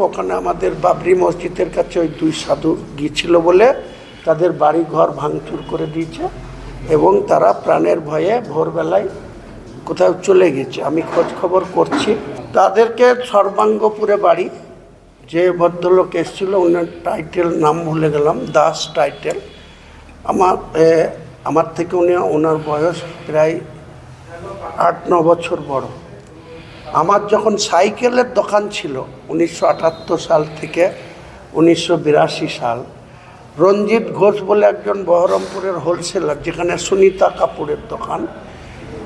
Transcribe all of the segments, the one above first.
ওখানে আমাদের বাবরি মসজিদের কাছে ওই দুই সাধু গিয়েছিল বলে তাদের বাড়ি ঘর ভাঙচুর করে দিয়েছে এবং তারা প্রাণের ভয়ে ভোরবেলায় কোথাও চলে গেছে। আমি খোঁজ খবর করছি। তাদেরকে সর্বাঙ্গপুরে বাড়ি, যে ভদ্রলোক এসেছিল ওনার টাইটেল নাম ভুলে গেলাম, দাস টাইটেল। আমার থেকে ওনার বয়স প্রায় 8-9 বছর বড়। আমার যখন সাইকেলের দোকান ছিল 1978 সাল থেকে 1982 সাল, রঞ্জিত ঘোষ বলে একজন বহরমপুরের হোলসেলার, যেখানে সুনিতা কাপুরের দোকান,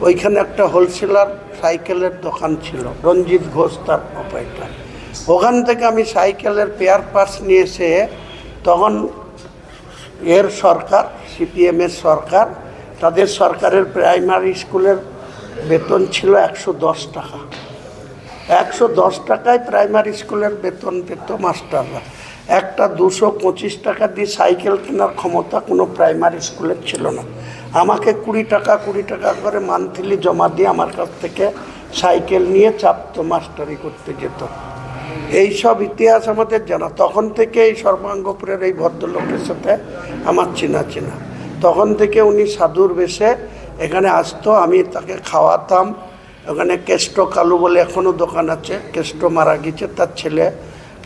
ওইখানে একটা হোলসেলার সাইকেলের দোকান ছিল, রঞ্জিত ঘোষ তার প্রোপাইটার। ওখান থেকে আমি সাইকেলের পেয়ার পার্টস নিয়ে এসে, তখন এর সরকার, সিপিএমের সরকার, তাদের সরকারের প্রাইমারি স্কুলের বেতন ছিল 110 টাকা। 110 টাকায় প্রাইমারি স্কুলের বেতন পেত মাস্টাররা। একটা 225 টাকা দিয়ে সাইকেল কেনার ক্ষমতা কোনো প্রাইমারি স্কুলের ছিল না। আমাকে 20 টাকা করে মান্থলি জমা দিয়ে আমার কাছ থেকে সাইকেল নিয়ে চাপতো, মাস্টারি করতে যেত। এই সব ইতিহাস আমাদের জানা। তখন থেকে এই সর্বাঙ্গপুরের এই ভদ্রলোকের সাথে আমার চেনা। তখন থেকে উনি সাধুর বেশে এখানে আসতো, আমি তাকে খাওয়াতাম। ওখানে কেষ্ট কালু বলে এখনও দোকান আছে, কেষ্ট মারা গেছে, তার ছেলে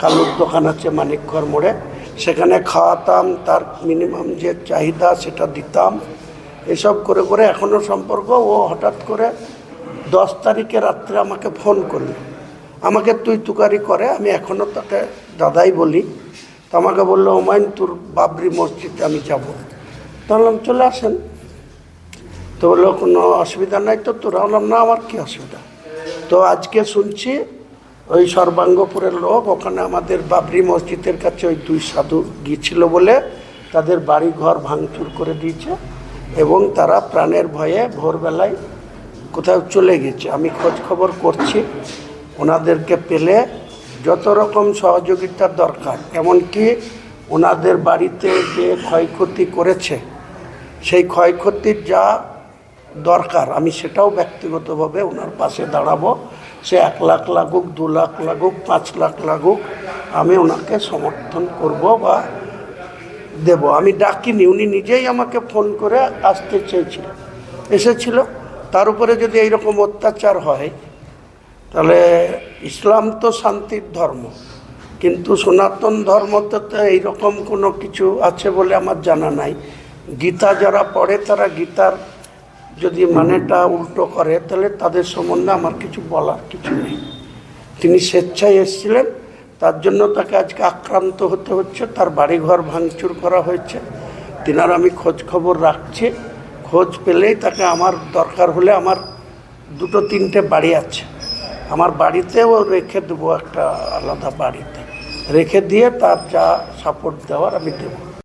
কালুর দোকান আছে মানিকঘর মোড়ে, সেখানে খাওয়াতাম, তার মিনিমাম যে চাহিদা সেটা দিতাম। এসব করে করে এখনও সম্পর্ক। ও হঠাৎ করে 10 তারিখে রাত্রে আমাকে ফোন করল, আমাকে তুই তুকারি করে, আমি এখনও তাকে দাদাই বলি। তো আমাকে বললো, হুমায়ুন তোর বাবরি মসজিদে আমি যাব। তাহলে চলে আসেন। তো বললো কোনো অসুবিধা নাই তো তোরা? বললাম না, আমার কী অসুবিধা। তো আজকে শুনছি ওই সর্বাঙ্গপুরের লোক ওখানে আমাদের বাবরি মসজিদের কাছে ওই দুই সাধু গিয়েছিল বলে তাদের বাড়ি ঘর ভাঙচুর করে দিয়েছে এবং তারা প্রাণের ভয়ে ভোরবেলায় কোথাও চলে গেছে। আমি খোঁজ খবর করছি। ওনাদেরকে পেলে যত রকম সহযোগিতার দরকার, এমনকি ওনাদের বাড়িতে যে ক্ষয়ক্ষতি করেছে সেই ক্ষয়ক্ষতির যা দরকার আমি সেটাও ব্যক্তিগতভাবে ওনার পাশে দাঁড়াবো। সে 1 লাখ লাগুক, 2 লাখ লাগুক, 5 লাখ লাগুক, আমি ওনাকে সমর্থন করব বা দেব। আমি ডাকিনি, উনি নিজেই আমাকে ফোন করে আসতে চেয়েছিল, এসেছিল। তার উপরে যদি এইরকম অত্যাচার হয়, তাহলে ইসলাম তো শান্তির ধর্ম, কিন্তু সনাতন ধর্মতে তো এইরকম কোনো কিছু আছে বলে আমার জানা নাই। গীতা যারা পড়ে তারা গীতার যদি মানেটা উল্টো করে, তাহলে তাদের সম্বন্ধে আমার কিছু বলার কিছু নেই। তিনি স্বেচ্ছায় এসেছিলেন, তার জন্য তাকে আজকে আক্রান্ত হতে হচ্ছে, তার বাড়িঘর ভাঙচুর করা হয়েছে। তিনার আমি খোঁজ খবর রাখছি। খোঁজ পেলেই তাকে, আমার দরকার হলে, আমার 2-3টে বাড়ি আছে, আমার বাড়িতেও রেখে দেবো, একটা আলাদা বাড়িতে রেখে দিয়ে তার যা সাপোর্ট দেওয়ার আমি দেবো।